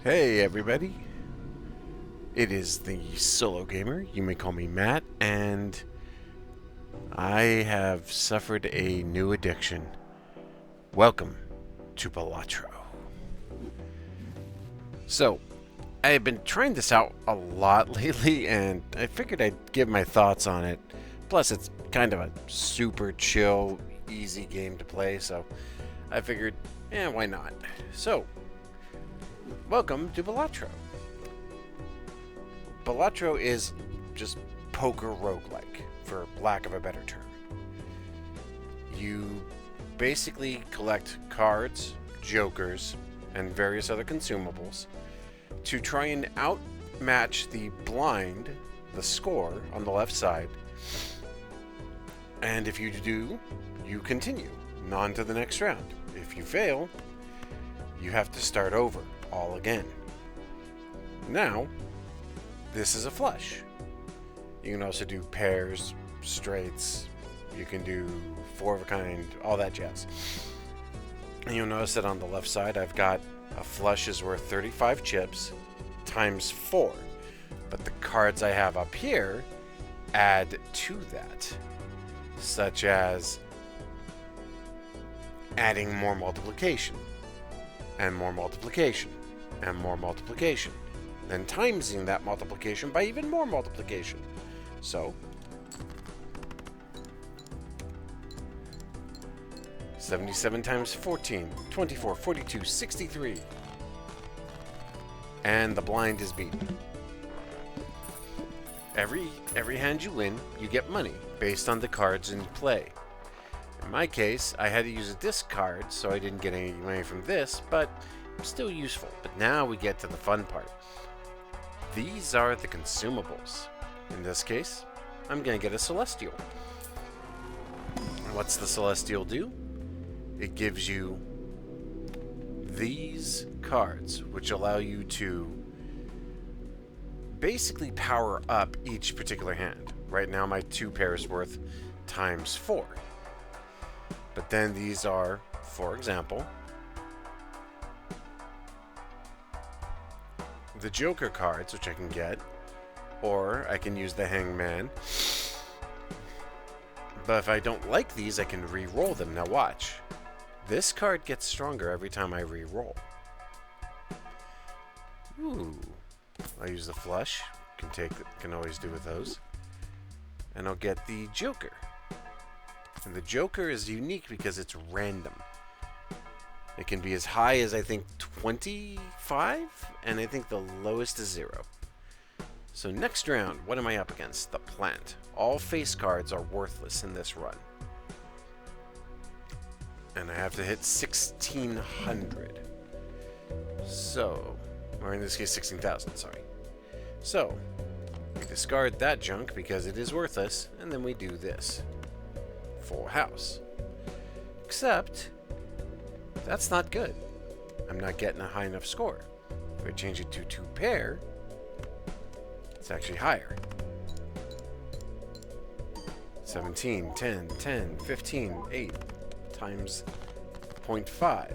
Hey everybody, it is the Solo Gamer, you may call me Matt, and I have suffered a new addiction. Welcome to Balatro. So, I've been trying this out a lot lately, and I figured I'd give my thoughts on it. Plus, it's kind of a super chill, easy game to play, so I figured, why not? So, welcome to Balatro. Balatro is just poker roguelike, for lack of a better term. You basically collect cards, jokers, and various other consumables to try and outmatch the blind, the score, on the left side. And if you do, you continue on to the next round. If you fail, you have to start over all again. Now, this is a flush. You can also do pairs, straights, you can do four of a kind, all that jazz. And you'll notice that on the left side I've got a flush is worth 35 chips times 4. But the cards I have up here add to that, such as adding more multiplication, and more multiplication, and more multiplication. Then timesing that multiplication by even more multiplication. So, 77 times 14, 24, 42, 63. And the blind is beaten. Every hand you win, you get money based on the cards in play. In my case, I had to use a discard, so I didn't get any money from this, but still useful. But now we get to the fun part. These are the consumables. In this case, I'm going to get a Celestial. What's the Celestial do? It gives you these cards, which allow you to basically power up each particular hand. Right now, my 2 pairs worth times 4. But then these are, for example, the Joker cards, which I can get, or I can use the Hangman. But if I don't like these, I can re-roll them. Now watch. This card gets stronger every time I re-roll. Ooh. I'll use the flush. Can always do with those. And I'll get the Joker. And the Joker is unique because it's random. It can be as high as, I think, 25, and I think the lowest is 0. So next round, what am I up against? The Plant. All face cards are worthless in this run. And I have to hit 1,600. So, or in this case, 16,000, sorry. So, we discard that junk because it is worthless, and then we do this. Full house. Except, that's not good. I'm not getting a high enough score. If I change it to 2 pair, it's actually higher. 17, 10, 10, 15, 8 times 0.5.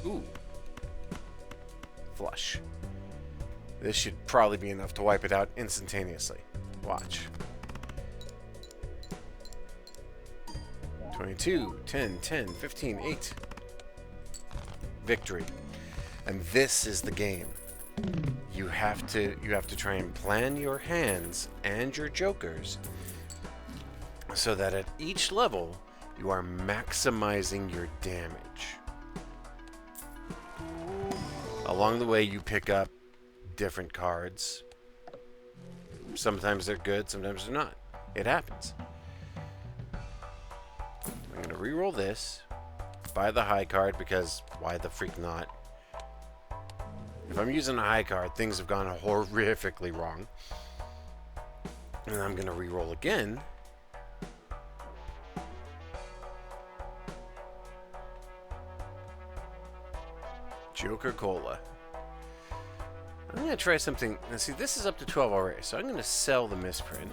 Ooh. Flush. This should probably be enough to wipe it out instantaneously. Watch. 22, 10, 10, 15, 8. Victory. And this is the game. You have to try and plan your hands and your jokers so that at each level you are maximizing your damage. Along the way you pick up different cards. Sometimes they're good, sometimes they're not. It happens. I'm going to re-roll this, buy the high card because why the freak not? If I'm using a high card, things have gone horrifically wrong. And I'm going to re-roll again. Joker Cola. I'm going to try something. Now see, this is up to 12 already, so I'm going to sell the misprint.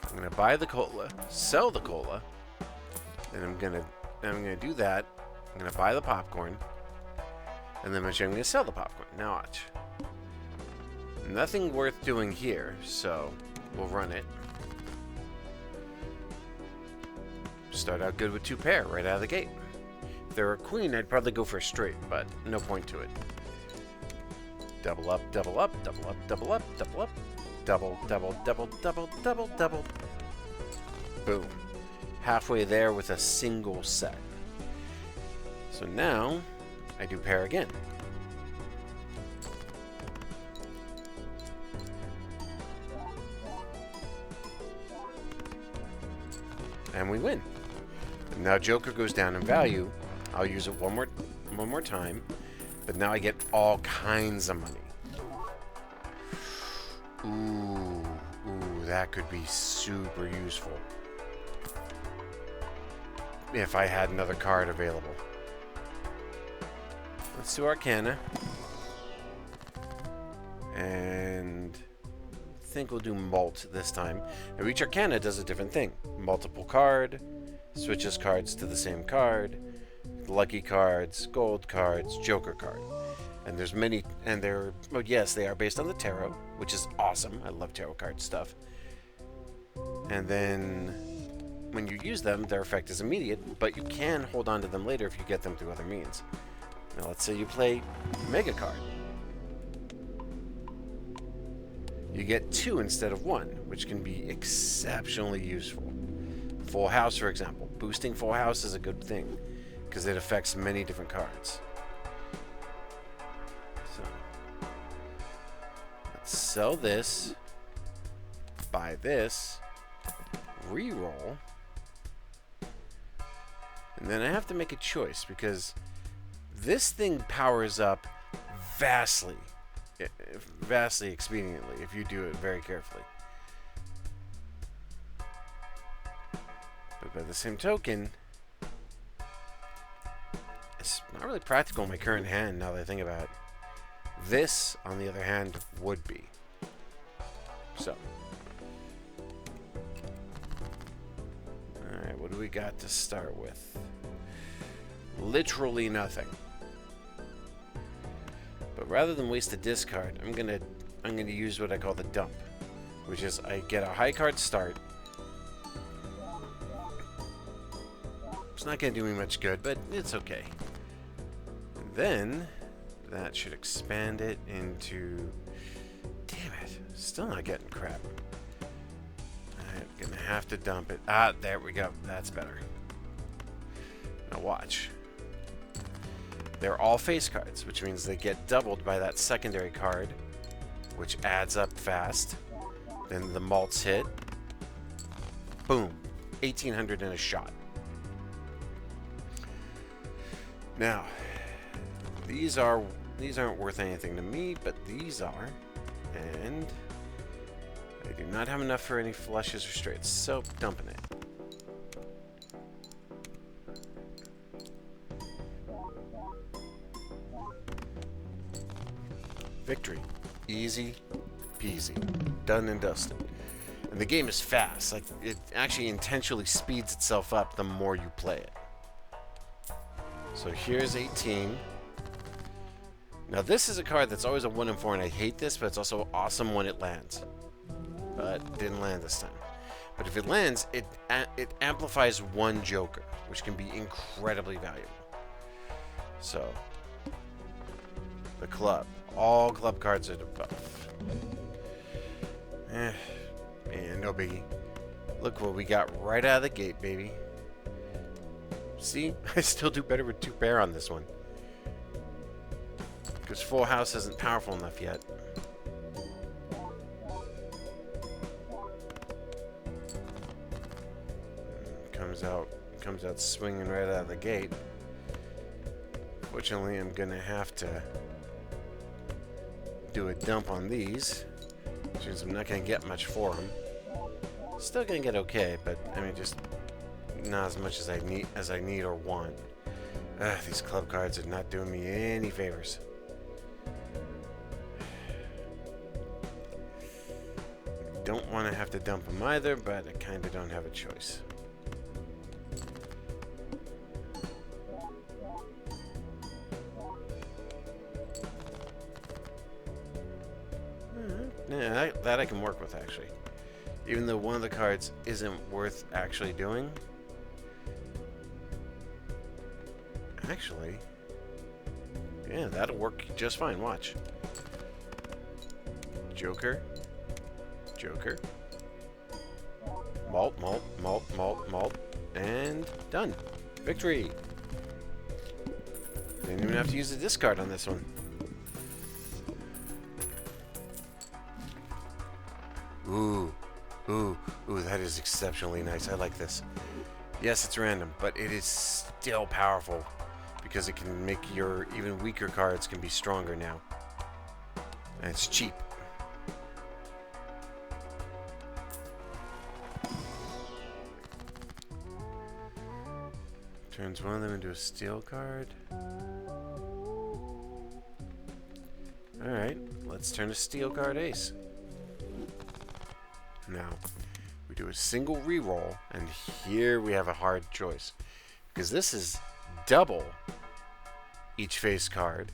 I'm going to buy the cola, sell the cola, and I'm going to do that. I'm going to buy the popcorn, And then eventually I'm going to sell the popcorn. Now watch. Nothing worth doing here, so we'll run it. Start out good with 2 pair right out of the gate. If they were a queen, I'd probably go for a straight, but no point to it. Double up, double up, double up, double up, double up. Double, double, double, double, double, double. Boom. Halfway there with a single set. So now I do pair again. And we win. Now Joker goes down in value. I'll use it one more time, but now I get all kinds of money. Ooh, that could be super useful if I had another card available. Let's do Arcana. And I think we'll do Malt this time. Now each Arcana does a different thing. Multiple card, switches cards to the same card, lucky cards, gold cards, Joker card. And there's many, and they're, oh yes, they are based on the tarot, which is awesome. I love tarot card stuff. And then when you use them, their effect is immediate, but you can hold on to them later if you get them through other means. Now let's say you play Mega Card. You get 2 instead of 1, which can be exceptionally useful. Full House, for example. Boosting Full House is a good thing, because it affects many different cards. So, let's sell this, buy this, re-roll, and then I have to make a choice, because this thing powers up vastly expediently if you do it very carefully. But by the same token, it's not really practical in my current hand now that I think about it. This, on the other hand, would be. So. Alright, what do we got to start with? Literally nothing. But rather than waste a discard, I'm gonna use what I call the dump, which is I get a high card start. It's not gonna do me much good, but it's okay. And then that should expand it into. Damn it! Still not getting crap. I'm gonna have to dump it. Ah, there we go. That's better. Now watch. They're all face cards, which means they get doubled by that secondary card, which adds up fast. Then the malts hit. Boom. 1,800 in a shot. Now, these aren't worth anything to me, but these are. And I do not have enough for any flushes or straights, so dumping it. Victory. Easy peasy. Done and dusted. And the game is fast. Like, it actually intentionally speeds itself up the more you play it. So here's 18. Now this is a card that's always a 1 in 4, and I hate this, but it's also awesome when it lands. But it didn't land this time. But if it lands, it amplifies 1 Joker, which can be incredibly valuable. So, the club. All club cards are buff. Man, no biggie. Look what we got right out of the gate, baby. See? I still do better with 2 pair on this one. Because Full House isn't powerful enough yet. Comes out swinging right out of the gate. Fortunately, I'm gonna have to do a dump on these, which means I'm not gonna get much for them. Still gonna get okay, but I mean, just not as much as I need or want. These club cards are not doing me any favors. Don't want to have to dump them either, but I kind of don't have a choice. Yeah, that I can work with, actually. Even though one of the cards isn't worth actually doing. Actually, yeah, that'll work just fine. Watch. Joker. Joker. Malt, malt, malt, malt, malt. And done. Victory. Didn't even have to use the discard on this one. Ooh. Ooh. Ooh, that is exceptionally nice. I like this. Yes, it's random, but it is still powerful because it can make your even weaker cards can be stronger now. And it's cheap. Turns one of them into a steel card. Alright, let's turn a steel card ace. Now, we do a single reroll, and here we have a hard choice. Because this is double each face card.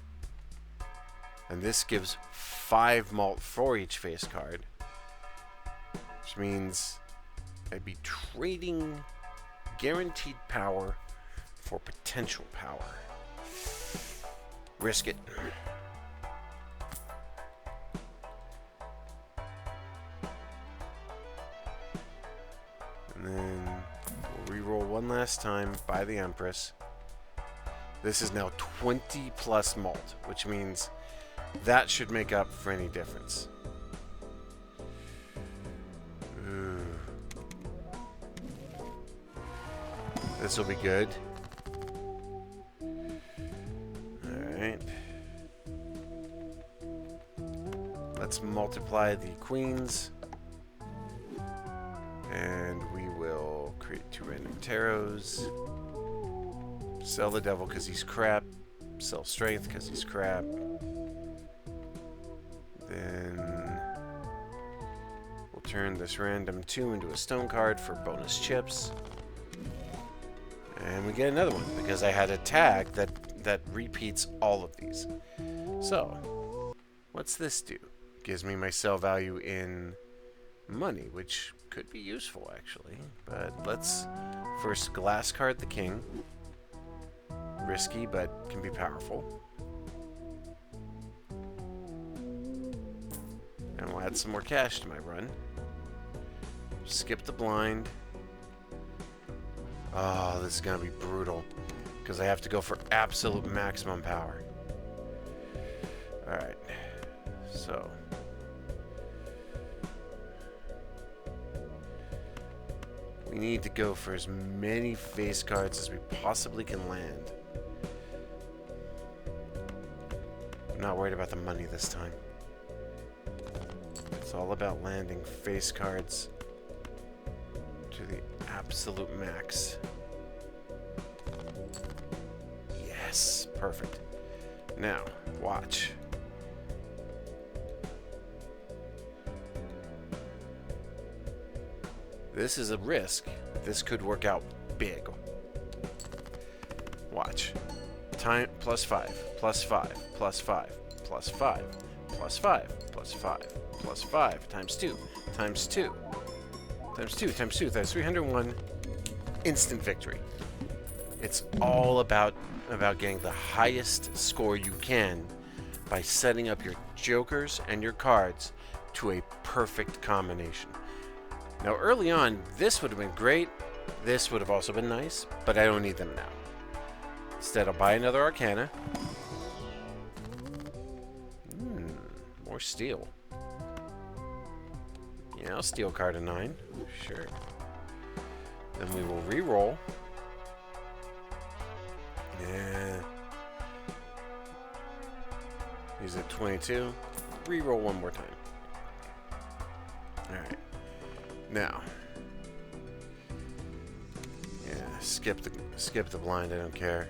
And this gives 5 malt for each face card. Which means I'd be trading guaranteed power for potential power. Risk it. And then we'll reroll one last time by the Empress. This is now 20 plus malt, which means that should make up for any difference. Ooh. This will be good. Alright. Let's multiply the queens. And we will create 2 random tarots. Sell the devil because he's crap. Sell strength because he's crap. Then we'll turn this random 2 into a stone card for bonus chips. And we get another one because I had a tag that repeats all of these. So, what's this do? Gives me my sell value in money, which could be useful actually. But let's first glass card the king. Risky, but can be powerful. And we'll add some more cash to my run. Skip the blind. Oh, this is gonna be brutal because I have to go for absolute maximum power. Alright, so we need to go for as many face cards as we possibly can land. I'm not worried about the money this time. It's all about landing face cards to the absolute max. Yes, perfect. Now, watch. This is a risk. This could work out big. Watch. Time plus 5, plus 5, plus 5, plus 5, plus 5, plus 5, plus 5, times 2, times 2, times 2, times 2, that's 301. Instant victory. It's all about getting the highest score you can by setting up your jokers and your cards to a perfect combination. Now, early on, this would have been great. This would have also been nice, but I don't need them now. Instead, I'll buy another Arcana. More steel. Yeah, I'll steal card a 9. Sure. Then we will re-roll. Yeah. He's at 22. Re-roll one more time. Alright. Now. Yeah, skip the blind, I don't care.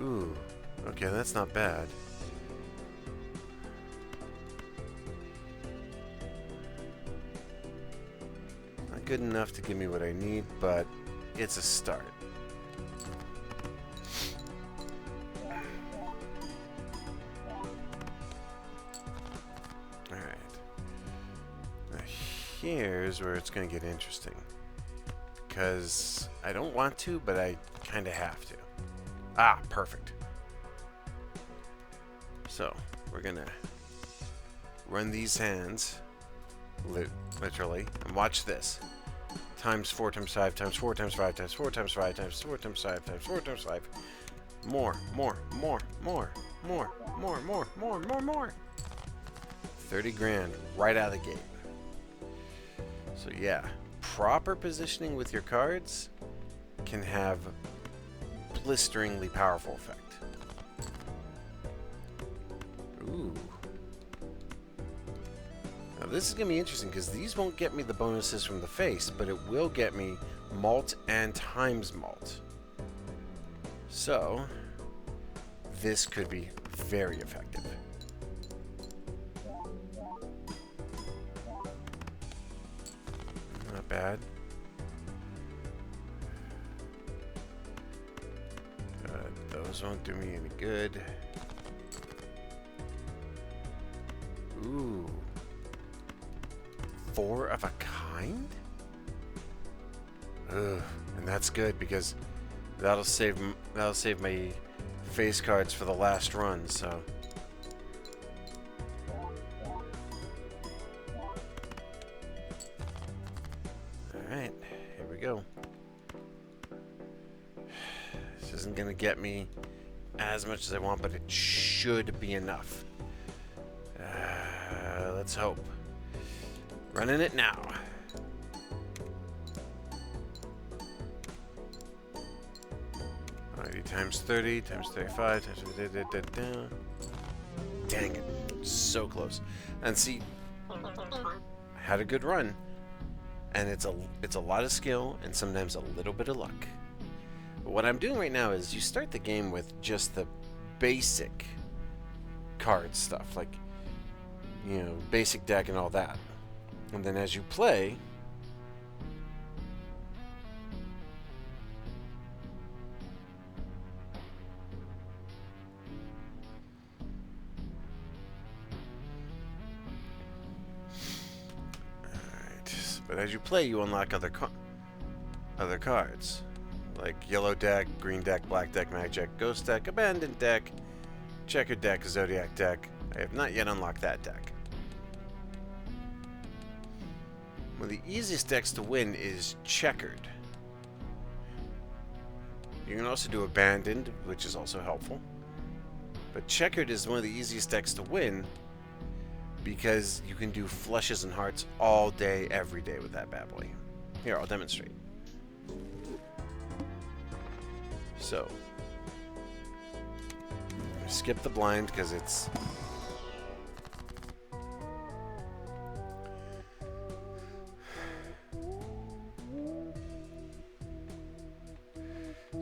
Ooh. Okay, that's not bad. Not good enough to give me what I need, but it's a start. here's where it's going to get interesting. Because I don't want to, but I kind of have to. Ah, perfect. So, we're going to run these hands, literally, and watch this. Times 4 times 5 times 4 times 5 times 4 times 5 times 4 times 5 times 4 times 5. More. 30 grand right out of the gate. So yeah, proper positioning with your cards can have blisteringly powerful effect. Ooh. Now this is going to be interesting because these won't get me the bonuses from the face, but it will get me malt and times malt. So, this could be very effective. Not bad. Those won't do me any good. Ooh. 4 of a kind? Ugh. And that's good because that'll save my face cards for the last run, so. Alright, here we go. This isn't gonna get me as much as I want, but it should be enough. Let's hope. Running it now. Times 30, times 35, times... Dang it. So close. And see, I had a good run. And it's a lot of skill and sometimes a little bit of luck. But what I'm doing right now is you start the game with just the basic card stuff. Like, you know, basic deck and all that. And then as you play... But as you play, you unlock other cards, like yellow deck, green deck, black deck, magic deck, ghost deck, abandoned deck, checkered deck, zodiac deck. I have not yet unlocked that deck. One of the easiest decks to win is checkered. You can also do abandoned, which is also helpful. But checkered is one of the easiest decks to win, because you can do flushes and hearts all day, every day with that bad boy. Here, I'll demonstrate. So, skip the blind because it's...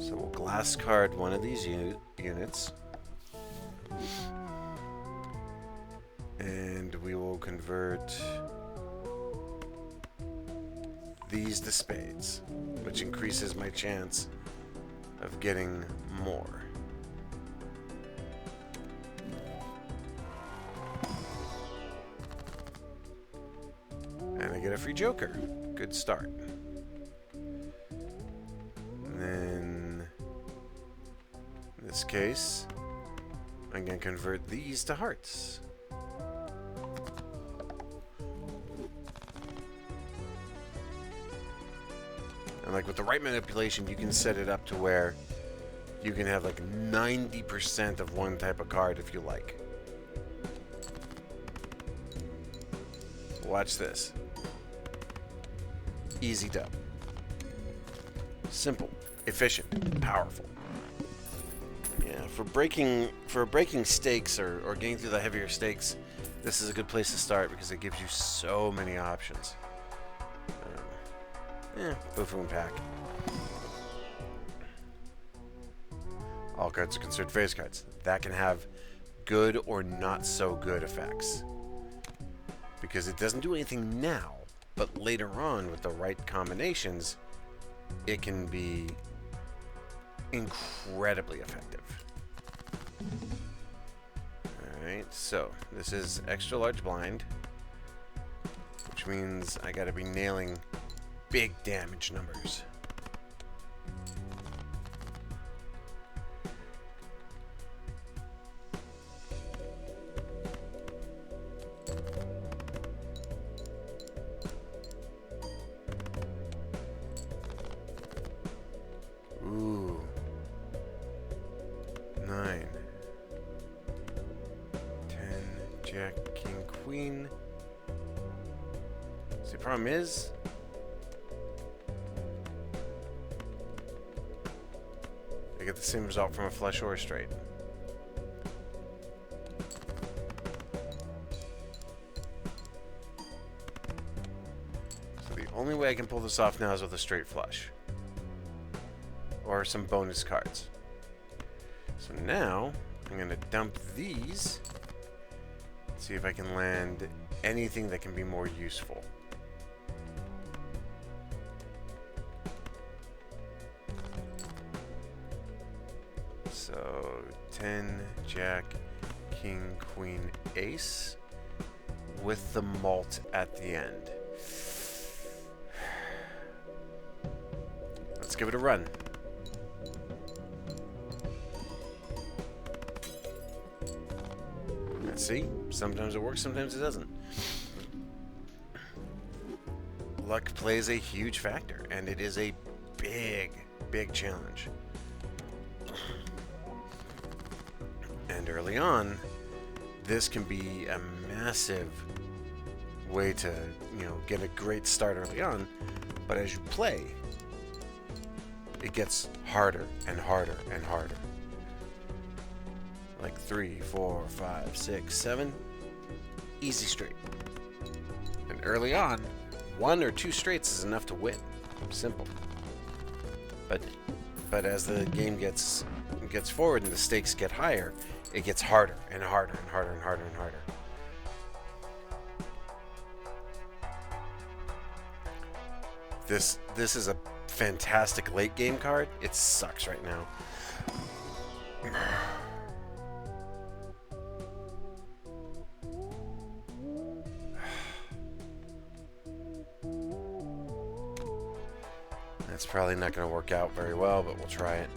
So we'll glass card one of these units. And we will convert these to spades, which increases my chance of getting more. And I get a free joker. Good start. And then, in this case, I'm going to convert these to hearts. And like with the right manipulation, you can set it up to where you can have like 90% of one type of card if you like. Watch this. Easy dub. Simple, efficient, powerful. Yeah, for breaking stakes or getting through the heavier stakes, this is a good place to start because it gives you so many options. Buffoon pack. All cards are considered face cards. That can have good or not so good effects. Because it doesn't do anything now, but later on with the right combinations, it can be incredibly effective. Alright, so this is extra large blind, which means I gotta be nailing big damage numbers. Ooh. 9. 10. Jack, King, Queen. See, the problem is, I get the same result from a flush or a straight. So the only way I can pull this off now is with a straight flush. Or some bonus cards. So now, I'm going to dump these. See if I can land anything that can be more useful. So 10, Jack, King, Queen, Ace, with the malt at the end. Let's give it a run. Let's see, sometimes it works, sometimes it doesn't. Luck plays a huge factor, and it is a big, big challenge. And early on, this can be a massive way to, get a great start early on. But as you play, it gets harder and harder and harder. Like 3, 4, 5, 6, 7, easy straight. And early on, 1 or 2 straights is enough to win. Simple. But as the game gets forward and the stakes get higher, it gets harder and harder and harder and harder and harder. This is a fantastic late game card. It sucks right now. That's probably not going to work out very well, but we'll try it.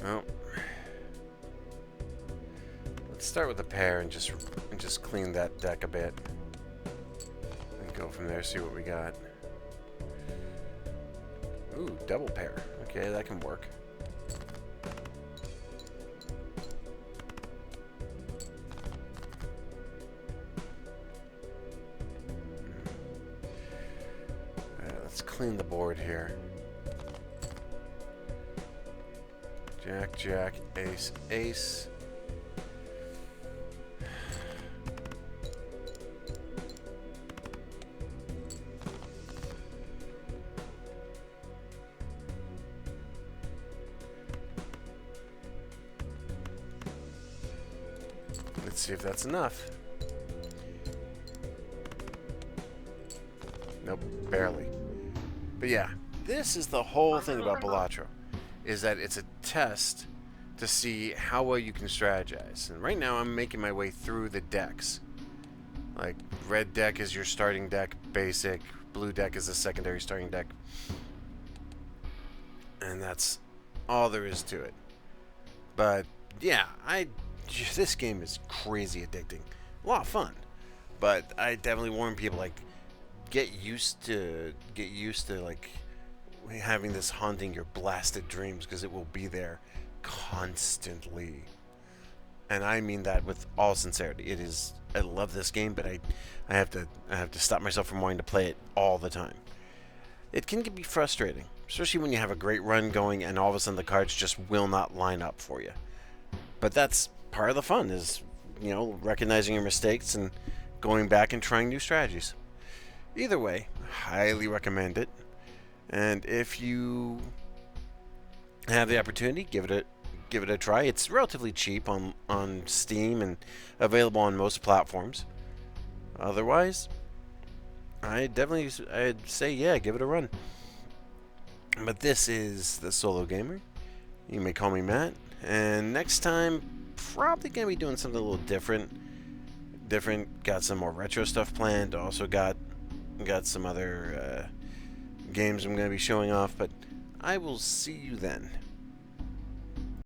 Well, let's start with a pair and just clean that deck a bit, and go from there. See what we got. Ooh, double pair. Okay, that can work. Let's clean the board here. Jack, Jack, Ace, Ace. Let's see if that's enough. Nope, barely. But yeah, this is the whole thing about Balatro, is that it's a test to see how well you can strategize. And right now I'm making my way through the decks. Like, red deck is your starting deck, basic. Blue deck is the secondary starting deck. And that's all there is to it. But yeah, this game is crazy addicting. A lot of fun. But I definitely warn people, like, get used to like having this haunting your blasted dreams, because it will be there constantly. And I mean that with all sincerity. It is, I love this game, but I have to stop myself from wanting to play it all the time. It can be frustrating, especially when you have a great run going and all of a sudden the cards just will not line up for you. But that's part of the fun, is, recognizing your mistakes and going back and trying new strategies. Either way, highly recommend it. And if you have the opportunity, give it a try. It's relatively cheap on Steam and available on most platforms. Otherwise, I'd say, yeah, give it a run. But this is The Solo Gamer, You may call me Matt. And next time, probably going to be doing something a little different. Got some more retro stuff planned. Also got some other games I'm going to be showing off. But I will see you then.